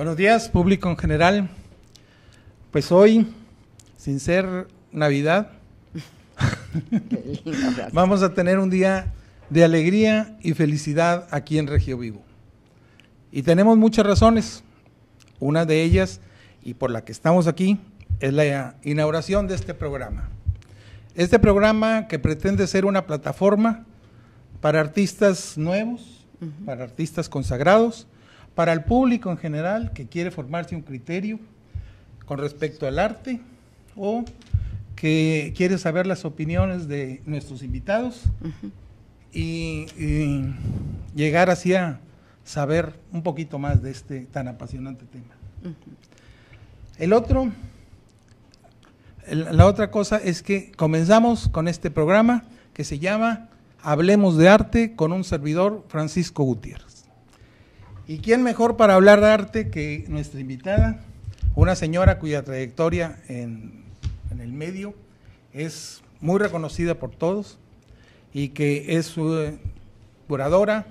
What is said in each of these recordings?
Buenos días, público en general. Pues hoy, sin ser Navidad, vamos a tener un día de alegría y felicidad aquí en Regio Vivo. Y tenemos muchas razones. Una de ellas, y por la que estamos aquí, es la inauguración de este programa. Este programa que pretende ser una plataforma para artistas nuevos, para artistas consagrados, para el público en general que quiere formarse un criterio con respecto al arte o que quiere saber las opiniones de nuestros invitados y llegar así a saber un poquito más de este tan apasionante tema. La otra cosa es que comenzamos con este programa que se llama Hablemos de Arte con un servidor, Francisco Gutiérrez. ¿Y quién mejor para hablar de arte que nuestra invitada? Una señora cuya trayectoria en el medio es muy reconocida por todos y que es curadora,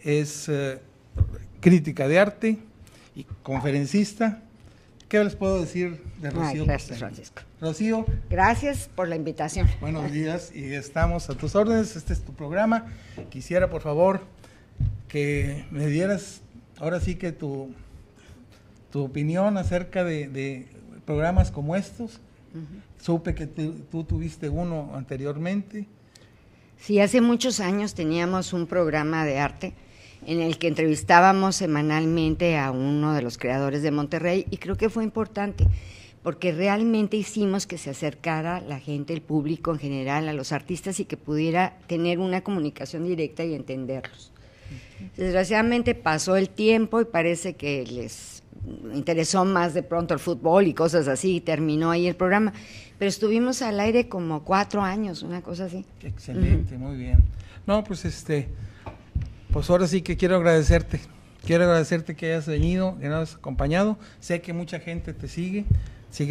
es crítica de arte y conferencista. ¿Qué les puedo decir de Rocío? Gracias, Francisco. Rocío. Gracias por la invitación. Buenos días y estamos a tus órdenes. Este es tu programa. Quisiera, por favor, que me dieras ahora sí que tu opinión acerca de programas como estos. Supe que tú tuviste uno anteriormente. Sí, hace muchos años teníamos un programa de arte en el que entrevistábamos semanalmente a uno de los creadores de Monterrey y creo que fue importante porque realmente hicimos que se acercara la gente, el público en general, a los artistas y que pudiera tener una comunicación directa y entenderlos. Desgraciadamente pasó el tiempo y parece que les interesó más de pronto el fútbol y cosas así y terminó ahí el programa, pero estuvimos al aire como 4 años, una cosa así. Excelente, muy bien. No, pues pues ahora sí que quiero agradecerte que hayas venido, que nos hayas acompañado. Sé que mucha gente te sigue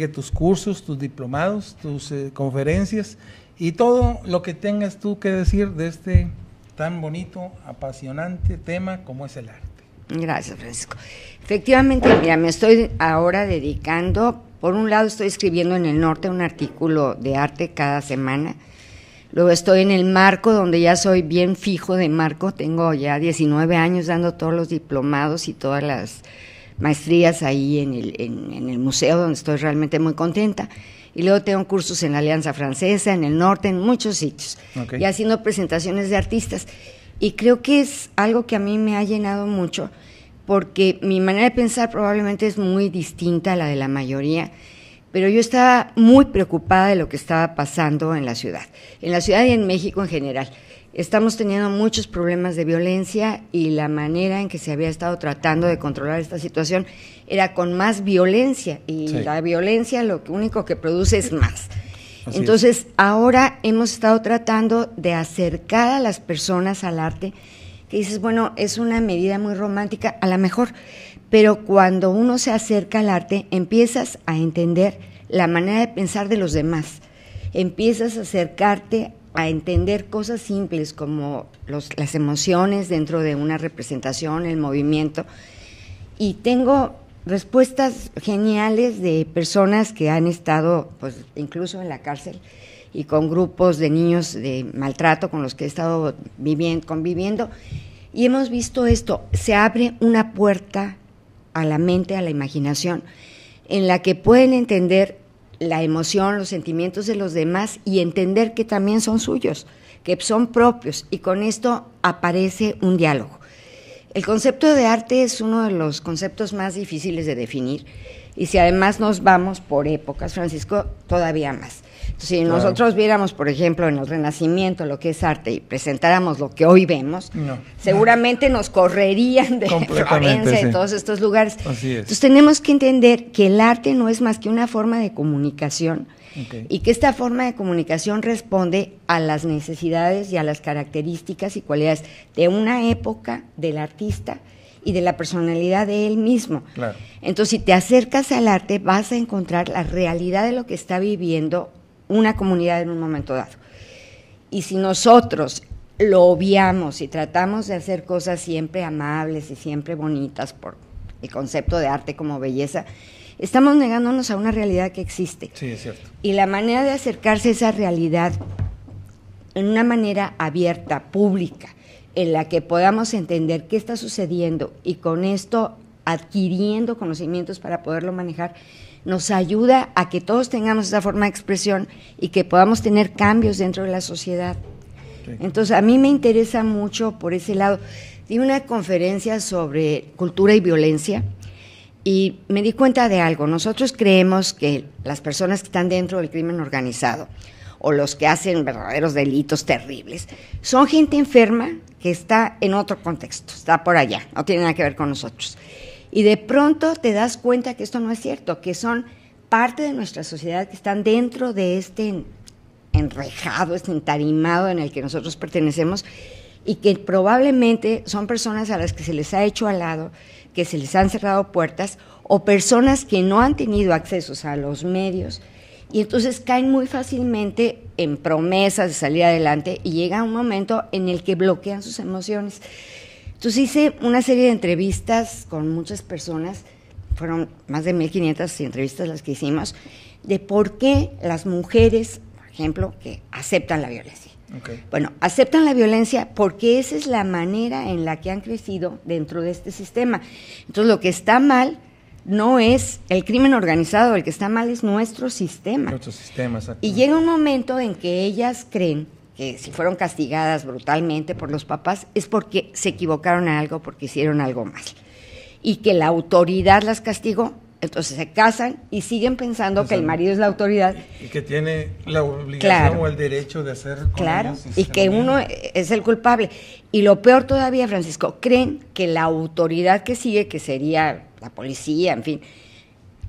tus cursos, tus diplomados, tus conferencias y todo lo que tengas tú que decir de este tan bonito, apasionante tema como es el arte. Gracias, Francisco. Efectivamente, mira, me estoy ahora dedicando, por un lado estoy escribiendo en El Norte un artículo de arte cada semana. Luego estoy en el Marco, donde ya soy bien fijo de Marco, tengo ya 19 años dando todos los diplomados y todas las maestrías ahí en el museo, donde estoy realmente muy contenta. Y luego tengo cursos en la Alianza Francesa, en el Norte, en muchos sitios, y haciendo presentaciones de artistas. Y creo que es algo que a mí me ha llenado mucho, porque mi manera de pensar probablemente es muy distinta a la de la mayoría, pero yo estaba muy preocupada de lo que estaba pasando en la ciudad y en México en general. Estamos teniendo muchos problemas de violencia y la manera en que se había estado tratando de controlar esta situación era con más violencia y la violencia lo único que produce es más. Entonces, ahora hemos estado tratando de acercar a las personas al arte, que dices, bueno, es una medida muy romántica, a lo mejor, pero cuando uno se acerca al arte, empiezas a entender la manera de pensar de los demás, empiezas a acercarte a entender cosas simples como las emociones dentro de una representación, el movimiento, y tengo respuestas geniales de personas que han estado, pues, incluso en la cárcel y con grupos de niños de maltrato con los que he estado conviviendo, y hemos visto esto, se abre una puerta a la mente, a la imaginación, en la que pueden entender la emoción, los sentimientos de los demás y entender que también son suyos, que son propios, y con esto aparece un diálogo. El concepto de arte es uno de los conceptos más difíciles de definir, y si además nos vamos por épocas, Francisco, todavía más. Entonces, si nosotros viéramos, por ejemplo, en el Renacimiento lo que es arte y presentáramos lo que hoy vemos, seguramente nos correrían de Florencia y de todos estos lugares. Así es. Entonces tenemos que entender que el arte no es más que una forma de comunicación y que esta forma de comunicación responde a las necesidades y a las características y cualidades de una época, del artista y de la personalidad de él mismo. Claro. Entonces, si te acercas al arte, vas a encontrar la realidad de lo que está viviendo una comunidad en un momento dado. Y si nosotros lo obviamos y tratamos de hacer cosas siempre amables y siempre bonitas por el concepto de arte como belleza, estamos negándonos a una realidad que existe. Sí, es cierto. Y la manera de acercarse a esa realidad en una manera abierta, pública, en la que podamos entender qué está sucediendo y con esto adquiriendo conocimientos para poderlo manejar, nos ayuda a que todos tengamos esa forma de expresión y que podamos tener cambios dentro de la sociedad. Sí. Entonces, a mí me interesa mucho por ese lado. Di una conferencia sobre cultura y violencia y me di cuenta de algo. Nosotros creemos que las personas que están dentro del crimen organizado o los que hacen verdaderos delitos terribles, son gente enferma que está en otro contexto, está por allá, no tiene nada que ver con nosotros. Y de pronto te das cuenta que esto no es cierto, que son parte de nuestra sociedad, que están dentro de este enrejado, este entarimado en el que nosotros pertenecemos, y que probablemente son personas a las que se les ha hecho al lado, que se les han cerrado puertas, o personas que no han tenido accesos a los medios, y entonces caen muy fácilmente en promesas de salir adelante y llega un momento en el que bloquean sus emociones. Entonces hice una serie de entrevistas con muchas personas, fueron más de 1,500 entrevistas las que hicimos, de por qué las mujeres, por ejemplo, que aceptan la violencia. Okay. Bueno, aceptan la violencia porque esa es la manera en la que han crecido dentro de este sistema. Entonces lo que está mal no es el crimen organizado, el que está mal es nuestro sistema. Nuestro sistema, exacto. Y llega un momento en que ellas creen que si fueron castigadas brutalmente por los papás es porque se equivocaron en algo, porque hicieron algo mal. Y que la autoridad las castigó, entonces se casan y siguen pensando que el marido es la autoridad. Y que tiene la obligación o el derecho de hacer con ellos, y que uno es el culpable. Y lo peor todavía, Francisco, creen que la autoridad que sigue, que sería la policía, en fin,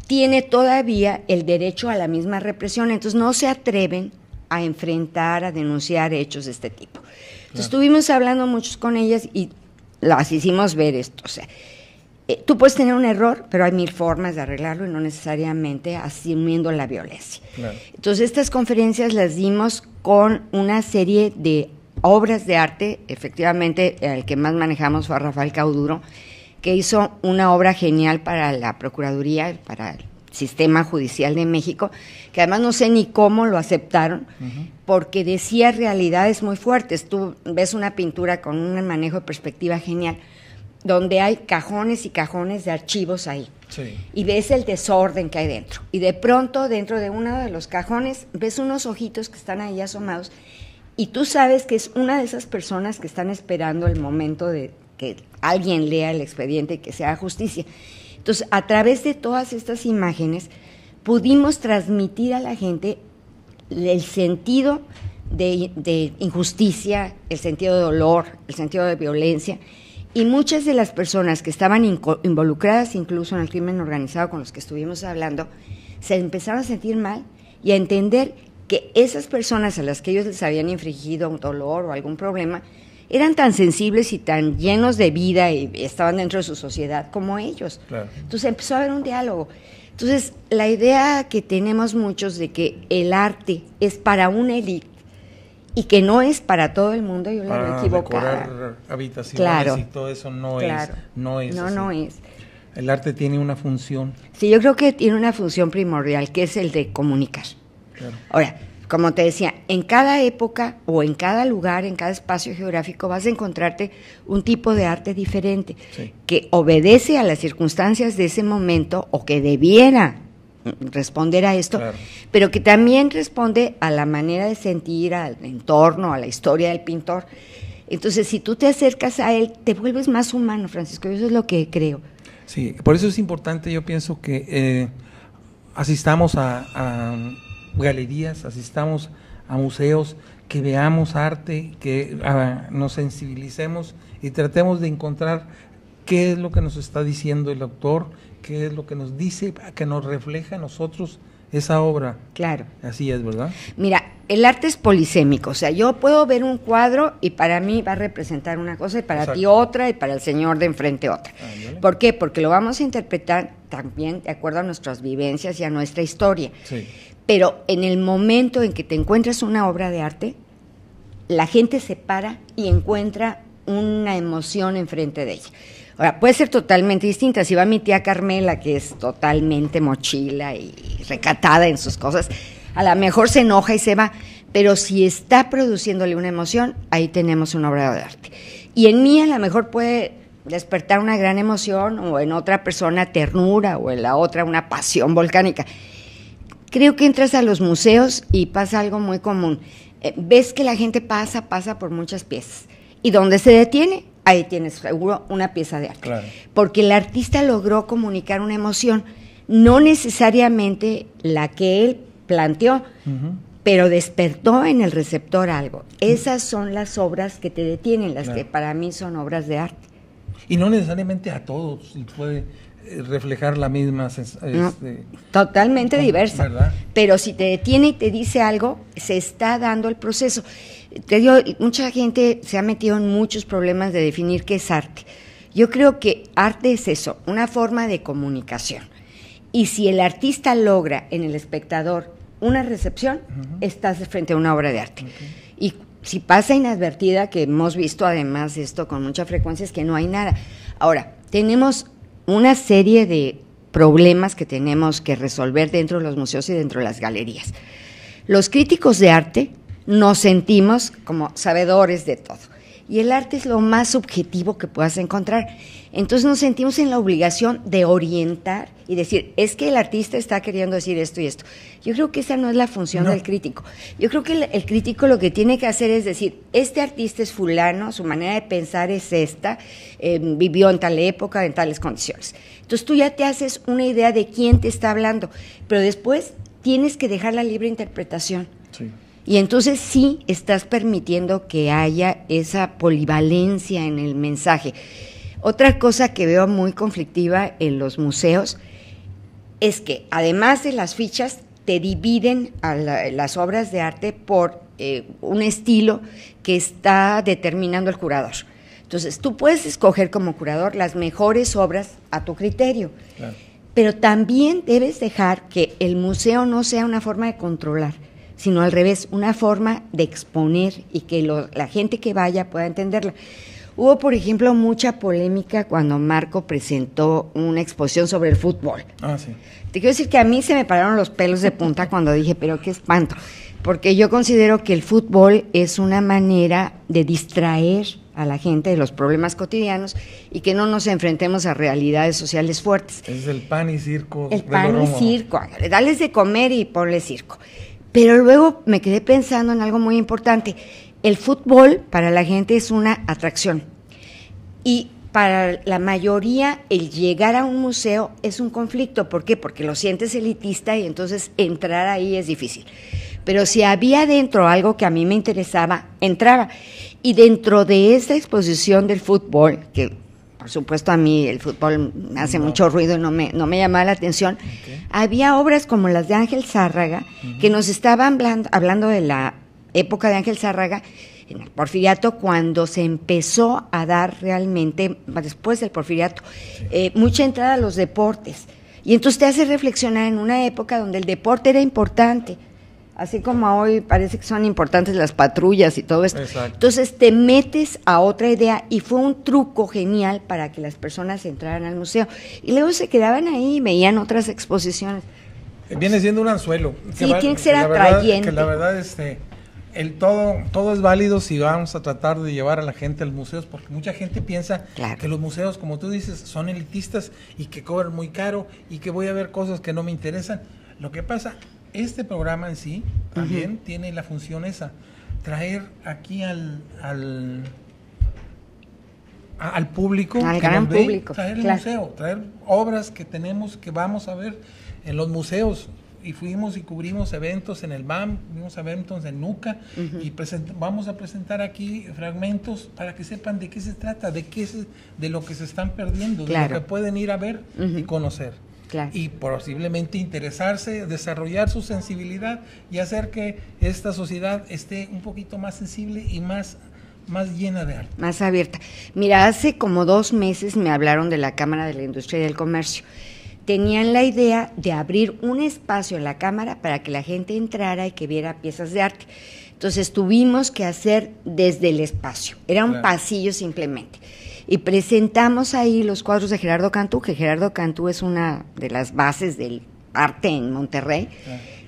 tiene todavía el derecho a la misma represión, entonces no se atreven a enfrentar, a denunciar hechos de este tipo. Entonces estuvimos hablando muchos con ellas y las hicimos ver esto, o sea, tú puedes tener un error, pero hay 1000 formas de arreglarlo y no necesariamente asumiendo la violencia. Claro. Entonces estas conferencias las dimos con una serie de obras de arte, efectivamente el que más manejamos fue a Rafael Cauduro, que hizo una obra genial para la Procuraduría, para el Sistema Judicial de México, que además no sé ni cómo lo aceptaron, porque decía realidades muy fuertes. Tú ves una pintura con un manejo de perspectiva genial, donde hay cajones y cajones de archivos ahí, sí. Y ves el desorden que hay dentro, y de pronto dentro de uno de los cajones ves unos ojitos que están ahí asomados, y tú sabes que es una de esas personas que están esperando el momento de que alguien lea el expediente y que se haga justicia. Entonces, a través de todas estas imágenes, pudimos transmitir a la gente el sentido de injusticia, el sentido de dolor, el sentido de violencia, y muchas de las personas que estaban involucradas incluso en el crimen organizado con los que estuvimos hablando, se empezaron a sentir mal y a entender que esas personas a las que ellos les habían infligido un dolor o algún problema, eran tan sensibles y tan llenos de vida y estaban dentro de su sociedad como ellos. Claro. Entonces empezó a haber un diálogo. Entonces la idea que tenemos muchos de que el arte es para una élite y que no es para todo el mundo, yo la veo equivocada. Decorar habitaciones, claro. Y todo eso no claro. No es. No es. El arte tiene una función. Sí, yo creo que tiene una función primordial, que es el de comunicar. Claro. Ahora, como te decía, en cada época o en cada lugar, en cada espacio geográfico vas a encontrarte un tipo de arte diferente, sí. Que obedece a las circunstancias de ese momento o que debiera responder a esto, claro. Pero que también responde a la manera de sentir, al entorno, a la historia del pintor. Entonces, si tú te acercas a él, te vuelves más humano, Francisco, y eso es lo que creo. Sí, por eso es importante, yo pienso que asistamos a galerías, asistamos a museos, que veamos arte, que nos sensibilicemos y tratemos de encontrar qué es lo que nos está diciendo el autor, qué es lo que nos dice, que nos refleja a nosotros esa obra. Claro. Así es, ¿verdad? Mira, el arte es polisémico, o sea, yo puedo ver un cuadro y para mí va a representar una cosa y para Exacto. ti otra y para el señor de enfrente otra. ¿Por qué? Porque lo vamos a interpretar también de acuerdo a nuestras vivencias y a nuestra historia. Sí. Pero en el momento en que te encuentras una obra de arte, la gente se para y encuentra una emoción enfrente de ella. Ahora, puede ser totalmente distinta. Si va mi tía Carmela, que es totalmente mochila y recatada en sus cosas, a lo mejor se enoja y se va, pero si está produciéndole una emoción, ahí tenemos una obra de arte. Y en mí a lo mejor puede despertar una gran emoción, o en otra persona ternura, o en la otra una pasión volcánica. Creo que entras a los museos y pasa algo muy común. Ves que la gente pasa por muchas piezas, y donde se detiene, ahí tienes seguro una pieza de arte. Claro. Porque el artista logró comunicar una emoción, no necesariamente la que él planteó, pero despertó en el receptor algo. Esas son las obras que te detienen, las que para mí son obras de arte. Y no necesariamente a todos puede reflejar la misma totalmente diversa, ¿verdad? Pero si te detiene y te dice algo, se está dando el proceso. Te digo, mucha gente se ha metido en muchos problemas de definir qué es arte. Yo creo que arte es eso, una forma de comunicación. Y si el artista logra en el espectador una recepción, estás frente a una obra de arte. Y si pasa inadvertida, que hemos visto además esto con mucha frecuencia, es que no hay nada. Ahora, tenemos una serie de problemas que tenemos que resolver dentro de los museos y dentro de las galerías. Los críticos de arte nos sentimos como sabedores de todo, y el arte es lo más subjetivo que puedas encontrar. Entonces nos sentimos en la obligación de orientar y decir, es que el artista está queriendo decir esto y esto. Yo creo que esa no es la función del crítico. Yo creo que el crítico lo que tiene que hacer es decir, este artista es fulano, su manera de pensar es esta, vivió en tal época, en tales condiciones. Entonces tú ya te haces una idea de quién te está hablando, pero después tienes que dejar la libre interpretación. Sí. Y entonces sí estás permitiendo que haya esa polivalencia en el mensaje. Otra cosa que veo muy conflictiva en los museos es que además de las fichas te dividen a las obras de arte por un estilo que está determinando el curador. Entonces tú puedes escoger como curador las mejores obras a tu criterio, claro, pero también debes dejar que el museo no sea una forma de controlar, sino al revés, una forma de exponer y que la gente que vaya pueda entenderla. Hubo, por ejemplo, mucha polémica cuando Marco presentó una exposición sobre el fútbol. Ah, sí. Te quiero decir que a mí se me pararon los pelos de punta cuando dije, pero qué espanto, porque yo considero que el fútbol es una manera de distraer a la gente de los problemas cotidianos y que no nos enfrentemos a realidades sociales fuertes. Es el pan y circo. El pan y circo, dales de comer y ponle circo. Pero luego me quedé pensando en algo muy importante. El fútbol para la gente es una atracción y para la mayoría el llegar a un museo es un conflicto. ¿Por qué? Porque lo sientes elitista y entonces entrar ahí es difícil. Pero si había dentro algo que a mí me interesaba, entraba. Y dentro de esta exposición del fútbol, que por supuesto a mí el fútbol me hace mucho ruido y no me llamaba la atención, había obras como las de Ángel Zárraga, que nos estaban hablando de la época de Ángel Zárraga, en el Porfiriato, cuando se empezó a dar realmente, después del Porfiriato, mucha entrada a los deportes. Y entonces te hace reflexionar en una época donde el deporte era importante, así como hoy parece que son importantes las patrullas y todo esto. Exacto. Entonces te metes a otra idea y fue un truco genial para que las personas entraran al museo. Y luego se quedaban ahí y veían otras exposiciones. Viene siendo un anzuelo. Sí, tiene que ser atrayente. Que la verdad, todo es válido si vamos a tratar de llevar a la gente a los museos, porque mucha gente piensa que los museos, como tú dices, son elitistas y que cobran muy caro y que voy a ver cosas que no me interesan. Lo que pasa, este programa en sí también tiene la función esa, traer aquí al público, al gran público, traer el museo, traer obras que tenemos, que vamos a ver en los museos. Y fuimos y cubrimos eventos en el BAM, fuimos a eventos en NUCA, y vamos a presentar aquí fragmentos para que sepan de qué se trata, de lo que se están perdiendo, de lo que pueden ir a ver y conocer. Claro. Y posiblemente interesarse, desarrollar su sensibilidad y hacer que esta sociedad esté un poquito más sensible y más llena de arte. Más abierta. Mira, hace como 2 meses me hablaron de la Cámara de la Industria y del Comercio. Tenían la idea de abrir un espacio en la Cámara para que la gente entrara y que viera piezas de arte. Entonces tuvimos que hacer desde el espacio, era un pasillo simplemente. y presentamos ahí los cuadros de Gerardo Cantú, que Gerardo Cantú es una de las bases del arte en Monterrey.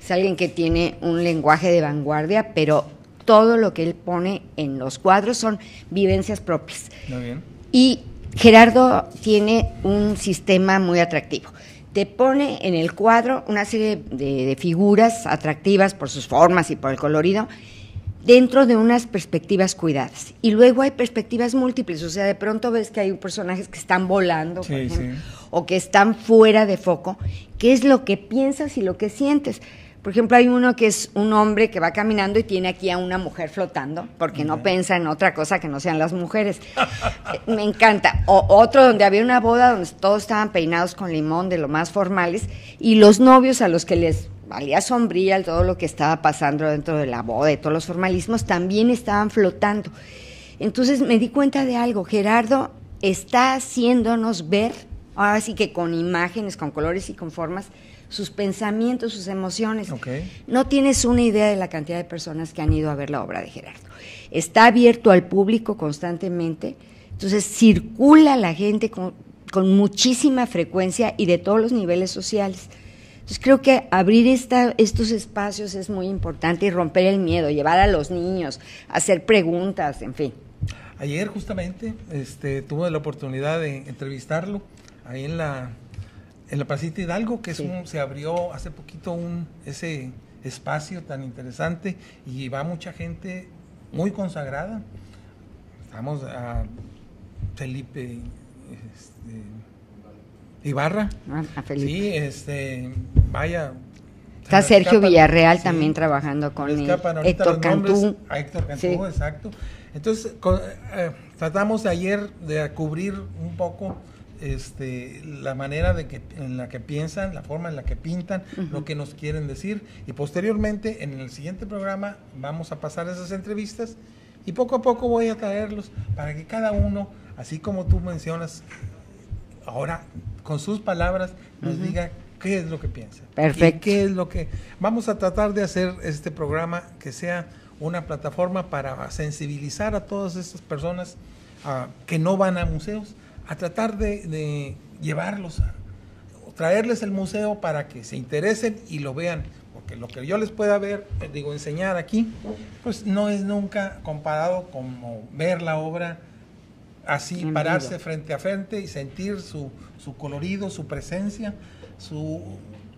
Es alguien que tiene un lenguaje de vanguardia, pero todo lo que él pone en los cuadros son vivencias propias. Muy bien. Y Gerardo tiene un sistema muy atractivo. Te pone en el cuadro una serie de figuras atractivas por sus formas y por el colorido, dentro de unas perspectivas cuidadas. Y luego hay perspectivas múltiples, o sea, de pronto ves que hay personajes que están volando, por ejemplo, o que están fuera de foco, que es lo que piensas y lo que sientes. Por ejemplo, hay uno que es un hombre que va caminando y tiene aquí a una mujer flotando, porque no piensa en otra cosa que no sean las mujeres. Me encanta. O otro donde había una boda donde todos estaban peinados con limón, de lo más formales, y los novios a los que les valía sombrilla todo lo que estaba pasando dentro de la boda y todos los formalismos también estaban flotando. Entonces me di cuenta de algo. Gerardo está haciéndonos ver, ahora sí que con imágenes, con colores y con formas, sus pensamientos, sus emociones. No tienes una idea de la cantidad de personas que han ido a ver la obra de Gerardo. Está abierto al público constantemente, entonces circula la gente con muchísima frecuencia y de todos los niveles sociales. Entonces creo que abrir estos espacios es muy importante y romper el miedo, llevar a los niños, hacer preguntas, en fin. Ayer justamente tuve la oportunidad de entrevistarlo ahí en la Placita Hidalgo, que se abrió hace poquito ese espacio tan interesante y va mucha gente muy consagrada. Estamos a Felipe Ibarra. A Felipe. Sí, vaya. Está Sergio Villarreal también trabajando con Héctor Cantú. Héctor Cantú, exacto. Entonces, tratamos de ayer de cubrir un poco la manera en la que piensan, la forma en la que pintan, lo que nos quieren decir, y posteriormente en el siguiente programa vamos a pasar esas entrevistas y poco a poco voy a traerlos para que cada uno, así como tú mencionas ahora, con sus palabras nos diga qué es lo que piensa. Perfecto. Y qué es lo que vamos a tratar de hacer este programa que sea una plataforma para sensibilizar a todas estas personas que no van a museos, a tratar de llevarlos, traerles el museo para que se interesen y lo vean, porque lo que yo les pueda enseñar aquí, pues no es nunca comparado como ver la obra así, pararse frente a frente y sentir su colorido, su presencia,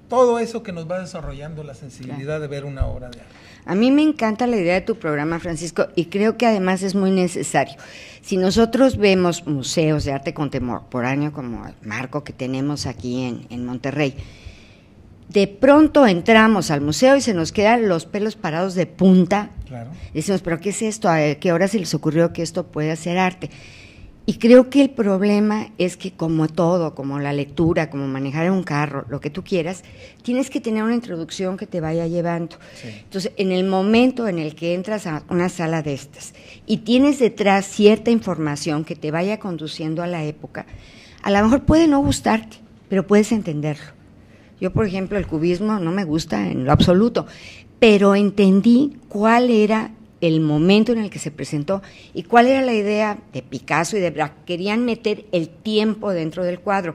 todo eso que nos va desarrollando la sensibilidad de ver una obra de arte. A mí me encanta la idea de tu programa, Francisco, y creo que además es muy necesario. Si nosotros vemos museos de arte contemporáneo como el marco que tenemos aquí en Monterrey, de pronto entramos al museo y se nos quedan los pelos parados de punta. Claro. Decimos, ¿pero qué es esto? ¿A qué hora se les ocurrió que esto puede ser arte? Y creo que el problema es que como todo, como la lectura, como manejar un carro, lo que tú quieras, tienes que tener una introducción que te vaya llevando. Sí. Entonces, en el momento en el que entras a una sala de estas y tienes detrás cierta información que te vaya conduciendo a la época, a lo mejor puede no gustarte, pero puedes entenderlo. Yo, por ejemplo, el cubismo no me gusta en lo absoluto, pero entendí cuál era el momento en el que se presentó y cuál era la idea de Picasso y de Braque. Querían meter el tiempo dentro del cuadro.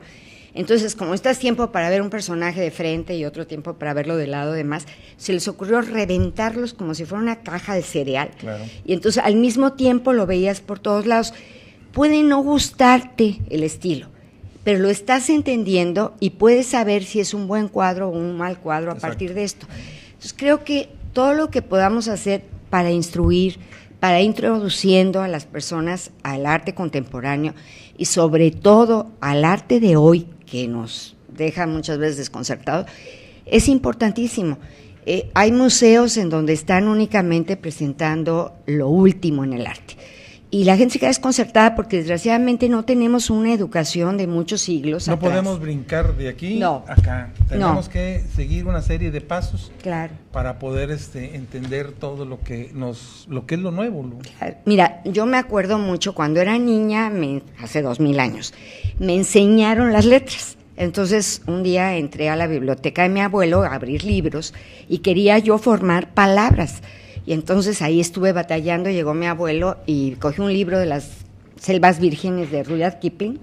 Entonces, como estás tiempo para ver un personaje de frente y otro tiempo para verlo de lado, demás, se les ocurrió reventarlos como si fuera una caja de cereal. Claro. Y entonces al mismo tiempo lo veías por todos lados. Puede no gustarte el estilo, pero lo estás entendiendo y puedes saber si es un buen cuadro o un mal cuadro a partir de esto. Entonces creo que todo lo que podamos hacer para instruir, para introduciendo a las personas al arte contemporáneo y sobre todo al arte de hoy, que nos deja muchas veces desconcertados, es importantísimo. Hay museos en donde están únicamente presentando lo último en el arte. Y la gente se queda desconcertada porque desgraciadamente no tenemos una educación de muchos siglos No atrás. Podemos brincar de aquí a acá. Tenemos que seguir una serie de pasos para poder entender todo lo que es lo nuevo. Mira, yo me acuerdo mucho cuando era niña, hace 2000 años, me enseñaron las letras. Entonces un día entré a la biblioteca de mi abuelo a abrir libros y quería yo formar palabras. Y entonces ahí estuve batallando, llegó mi abuelo y cogió un libro de las Selvas Vírgenes de Rudyard Kipling,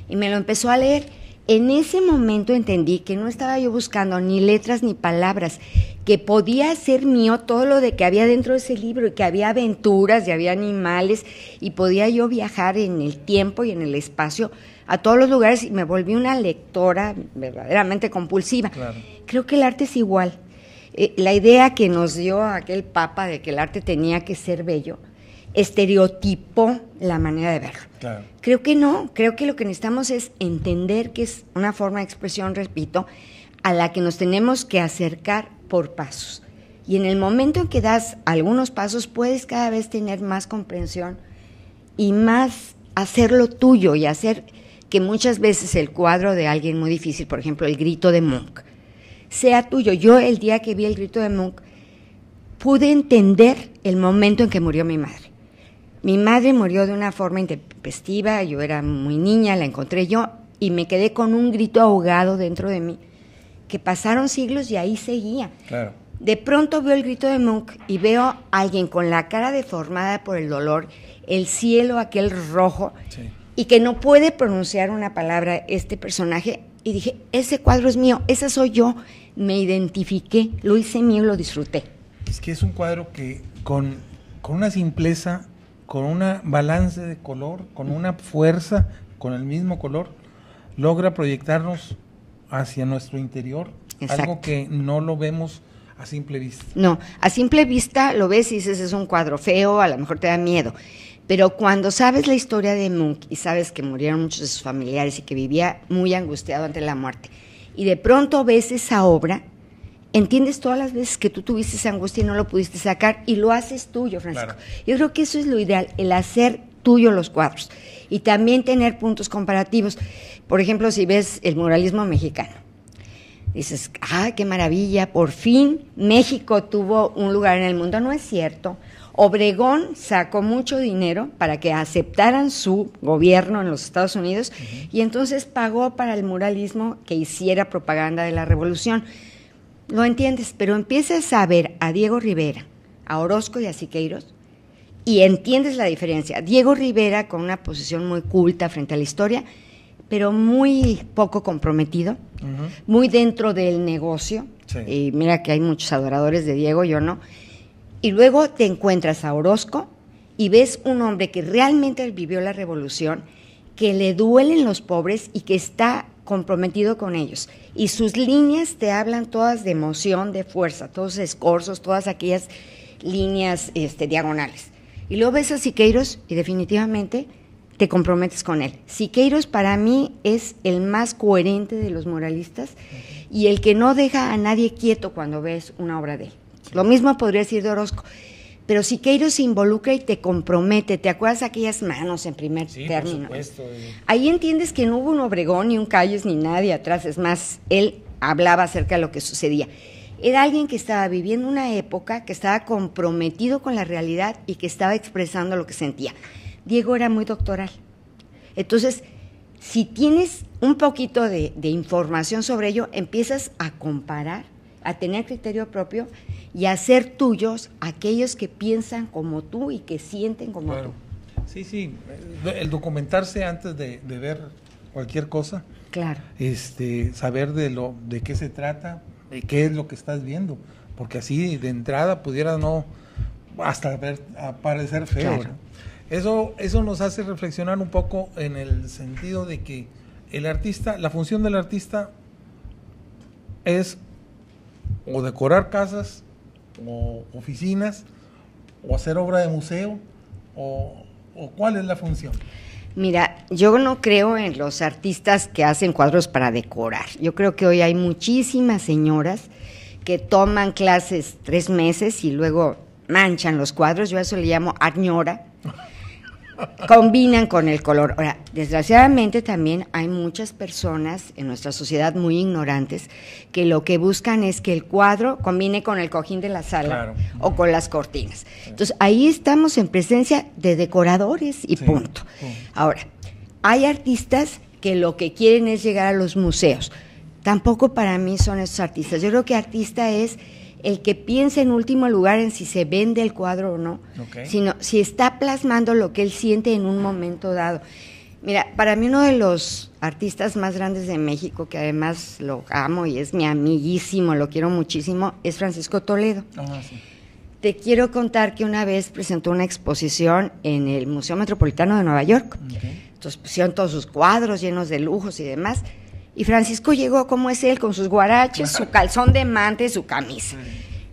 y me lo empezó a leer. En ese momento entendí que no estaba yo buscando ni letras ni palabras, que podía ser mío todo lo de que había dentro de ese libro, y que había aventuras y había animales, y podía yo viajar en el tiempo y en el espacio a todos los lugares, y me volví una lectora verdaderamente compulsiva. Claro. Creo que el arte es igual. La idea que nos dio aquel papa de que el arte tenía que ser bello, estereotipó la manera de verlo. Claro. Creo que no, creo que lo que necesitamos es entender que es una forma de expresión, repito, a la que nos tenemos que acercar por pasos. Y en el momento en que das algunos pasos, puedes cada vez tener más comprensión y más hacerlo tuyo, y hacer que muchas veces el cuadro de alguien muy difícil, por ejemplo, el Grito de Munch, sea tuyo. Yo el día que vi el Grito de Munch pude entender el momento en que murió mi madre. Mi madre murió de una forma intempestiva, yo era muy niña, la encontré yo, y me quedé con un grito ahogado dentro de mí, que pasaron siglos y ahí seguía. Claro. De pronto veo el Grito de Munch y veo a alguien con la cara deformada por el dolor, el cielo aquel rojo, sí, y que no puede pronunciar una palabra este personaje, y dije, ese cuadro es mío, esa soy yo, me identifiqué, lo hice mío y lo disfruté. Es que es un cuadro que con una simpleza, con un balance de color, con una fuerza, con el mismo color, logra proyectarnos hacia nuestro interior. Exacto. Algo que no lo vemos a simple vista. No, a simple vista lo ves y dices, es un cuadro feo, a lo mejor te da miedo, pero cuando sabes la historia de Munch y sabes que murieron muchos de sus familiares y que vivía muy angustiado ante la muerte, y de pronto ves esa obra, entiendes todas las veces que tú tuviste esa angustia y no lo pudiste sacar, y lo haces tuyo, Francisco. Claro. Yo creo que eso es lo ideal, el hacer tuyo los cuadros, y también tener puntos comparativos. Por ejemplo, si ves el muralismo mexicano, dices, qué maravilla, por fin México tuvo un lugar en el mundo. No es cierto. Obregón sacó mucho dinero para que aceptaran su gobierno en los Estados Unidos, y entonces pagó para el muralismo que hiciera propaganda de la revolución. Lo entiendes, pero empiezas a ver a Diego Rivera, a Orozco y a Siqueiros, y entiendes la diferencia. Diego Rivera con una posición muy culta frente a la historia, pero muy poco comprometido, muy dentro del negocio. Sí. Y mira que hay muchos adoradores de Diego, yo no. Y luego te encuentras a Orozco y ves un hombre que realmente vivió la revolución, que le duelen los pobres y que está comprometido con ellos, y sus líneas te hablan todas de emoción, de fuerza, todos escorzos, todas aquellas líneas diagonales. Y luego ves a Siqueiros y definitivamente te comprometes con él. Siqueiros para mí es el más coherente de los muralistas y el que no deja a nadie quieto cuando ves una obra de él. Lo mismo podría decir de Orozco, pero Siqueiros se involucra y te compromete. ¿Te acuerdas aquellas manos en primer término? Por supuesto. Ahí entiendes que no hubo un Obregón, ni un Calles, ni nadie atrás. Es más, él hablaba acerca de lo que sucedía. Era alguien que estaba viviendo una época, que estaba comprometido con la realidad y que estaba expresando lo que sentía. Diego era muy doctoral. Entonces, si tienes un poquito de información sobre ello, empiezas a comparar, a tener criterio propio y a ser tuyos aquellos que piensan como tú y que sienten como tú. Sí, sí, el documentarse antes de ver cualquier cosa. Claro. Saber de qué se trata, de qué es lo que estás viendo, porque así de entrada pudiera no hasta parecer feo. Claro. Eso nos hace reflexionar un poco en el sentido de que el artista, la función del artista es o decorar casas, o oficinas, o hacer obra de museo, o ¿cuál es la función? Mira, yo no creo en los artistas que hacen cuadros para decorar. Yo creo que hoy hay muchísimas señoras que toman clases 3 meses y luego manchan los cuadros. Yo a eso le llamo añora. Combinan con el color. Ahora, desgraciadamente también hay muchas personas en nuestra sociedad muy ignorantes que lo que buscan es que el cuadro combine con el cojín de la sala, claro, o con las cortinas. Entonces, ahí estamos en presencia de decoradores y sí, punto. Ahora, hay artistas que lo que quieren es llegar a los museos. Tampoco para mí son esos artistas. Yo creo que artista es el que piense en último lugar en si se vende el cuadro o no, sino si está plasmando lo que él siente en un momento dado. Mira, para mí uno de los artistas más grandes de México, que además lo amo y es mi amiguísimo, lo quiero muchísimo, es Francisco Toledo. Sí. Te quiero contar que una vez presentó una exposición en el Museo Metropolitano de Nueva York. Entonces pusieron todos sus cuadros llenos de lujos y demás. Y Francisco llegó, como es él, con sus guaraches, su calzón de manta y su camisa.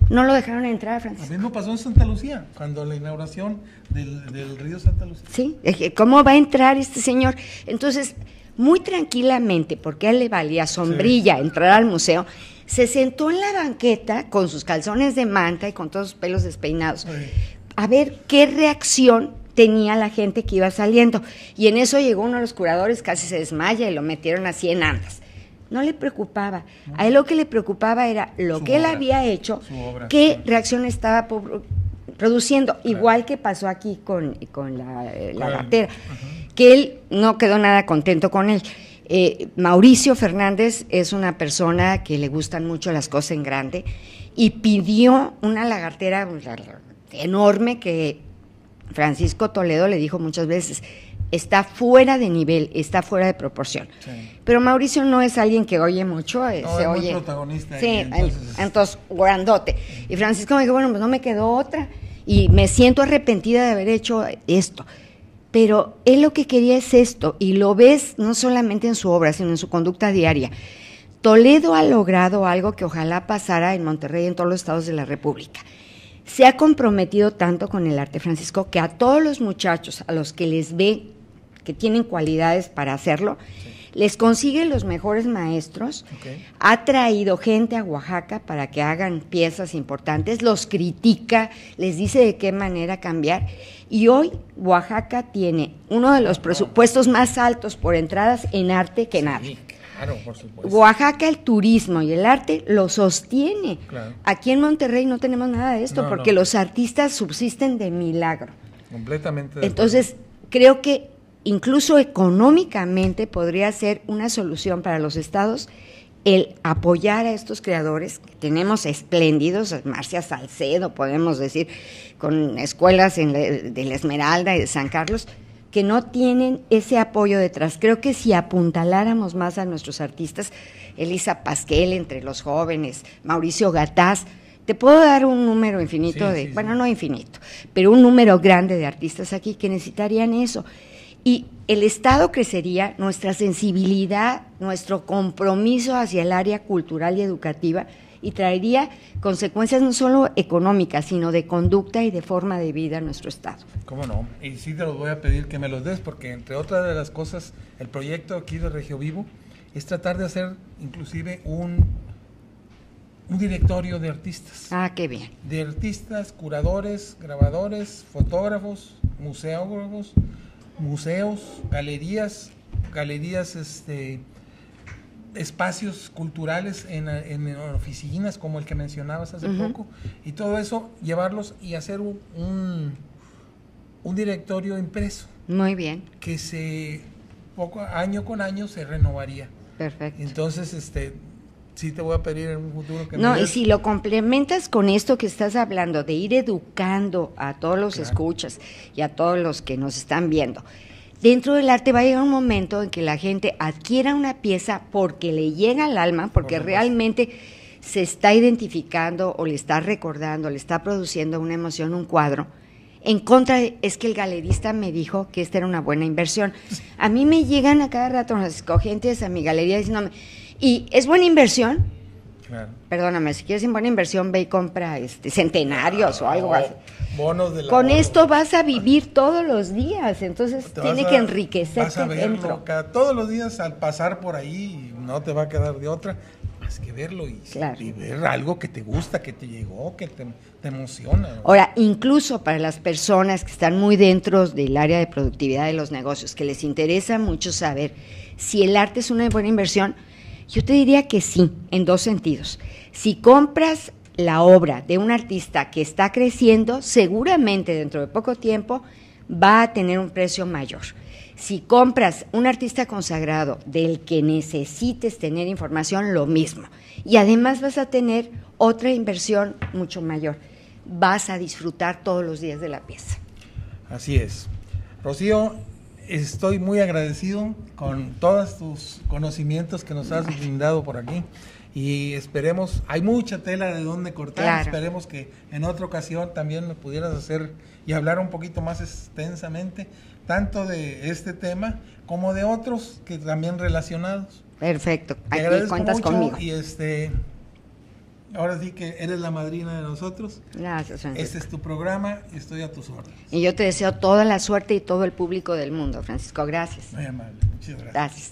No lo dejaron entrar, Francisco. Lo mismo pasó en Santa Lucía, cuando la inauguración del río Santa Lucía. Sí, ¿cómo va a entrar este señor? Entonces, muy tranquilamente, porque a él le valía sombrilla entrar al museo, se sentó en la banqueta con sus calzones de manta y con todos sus pelos despeinados, a ver qué reacción tenía la gente que iba saliendo. Y en eso llegó uno de los curadores, casi se desmaya y lo metieron así en andas. No le preocupaba. A él lo que le preocupaba era lo que él había hecho, qué reacción estaba produciendo. Igual que pasó aquí con la gatera, que él no quedó nada contento con él. Mauricio Fernández es una persona que le gustan mucho las cosas en grande y pidió una lagartera enorme que Francisco Toledo le dijo muchas veces, está fuera de nivel, está fuera de proporción. Pero Mauricio no es alguien que oye mucho, se es oye. Muy protagonista. Sí, entonces grandote. Y Francisco me dijo, bueno, pues no me quedó otra y me siento arrepentida de haber hecho esto. Pero él lo que quería es esto, y lo ves no solamente en su obra, sino en su conducta diaria. Toledo ha logrado algo que ojalá pasara en Monterrey y en todos los estados de la República. Se ha comprometido tanto con el arte, Francisco, que a todos los muchachos, a los que les ve que tienen cualidades para hacerlo, les consigue los mejores maestros, ha traído gente a Oaxaca para que hagan piezas importantes, los critica, les dice de qué manera cambiar, y hoy Oaxaca tiene uno de los presupuestos más altos por entradas en arte que nada. Claro, por supuesto. Oaxaca, el turismo y el arte lo sostiene. Claro. Aquí en Monterrey no tenemos nada de esto, porque los artistas subsisten de milagro. Completamente. Entonces, creo que incluso económicamente podría ser una solución para los estados el apoyar a estos creadores que tenemos espléndidos, Marcia Salcedo, podemos decir, con escuelas de la Esmeralda y de San Carlos, que no tienen ese apoyo detrás. Creo que si apuntaláramos más a nuestros artistas, Elisa Pasquel entre los jóvenes, Mauricio Gataz, te puedo dar un número infinito no infinito, pero un número grande de artistas aquí que necesitarían eso. Y el Estado crecería, nuestra sensibilidad, nuestro compromiso hacia el área cultural y educativa, y traería consecuencias no solo económicas, sino de conducta y de forma de vida a nuestro Estado. ¿Cómo no? Y sí te los voy a pedir que me los des, porque entre otras de las cosas, el proyecto aquí de Regio Vivo es tratar de hacer inclusive un directorio de artistas. Ah, qué bien. De artistas, curadores, grabadores, fotógrafos, museógrafos, museos, galerías, espacios culturales en oficinas como el que mencionabas hace poco, y todo eso llevarlos y hacer un directorio impreso. Muy bien. Que año con año se renovaría. Perfecto. Entonces, sí te voy a pedir en un futuro que y si lo complementas con esto que estás hablando, de ir educando a todos los escuchas y a todos los que nos están viendo, dentro del arte va a llegar un momento en que la gente adquiera una pieza porque le llega al alma, porque realmente se está identificando o le está recordando, le está produciendo una emoción, un cuadro. En contra es que el galerista me dijo que esta era una buena inversión. A mí me llegan a cada rato las gentes a mi galería diciéndome, ¿y es buena inversión? Claro. Perdóname, si quieres en buena inversión, ve y compra centenarios o algo así. Bonos de la Con esto vas a vivir todos los días, entonces tiene que enriquecerte vas a verlo dentro. Todos los días al pasar por ahí, no te va a quedar de otra más que verlo y ver algo que te gusta, que te llegó, que te emociona, ¿no? Ahora, incluso para las personas que están muy dentro del área de productividad de los negocios, que les interesa mucho saber si el arte es una buena inversión, yo te diría que sí, en dos sentidos. Si compras la obra de un artista que está creciendo, seguramente dentro de poco tiempo va a tener un precio mayor. Si compras un artista consagrado del que necesites tener información, lo mismo. Y además vas a tener otra inversión mucho mayor. Vas a disfrutar todos los días de la pieza. Así es. Rocío, estoy muy agradecido con todos tus conocimientos que nos has brindado por aquí. Y esperemos, hay mucha tela de dónde cortar, claro. Esperemos que en otra ocasión también me pudieras hacer y hablar un poquito más extensamente, tanto de este tema como de otros que también relacionados. Perfecto, aquí cuentas conmigo. Y ahora sí que eres la madrina de nosotros. Gracias, Francisco. Este es tu programa y estoy a tus órdenes. Y yo te deseo toda la suerte y todo el público del mundo, Francisco. Gracias. Muy amable, muchas gracias. Gracias.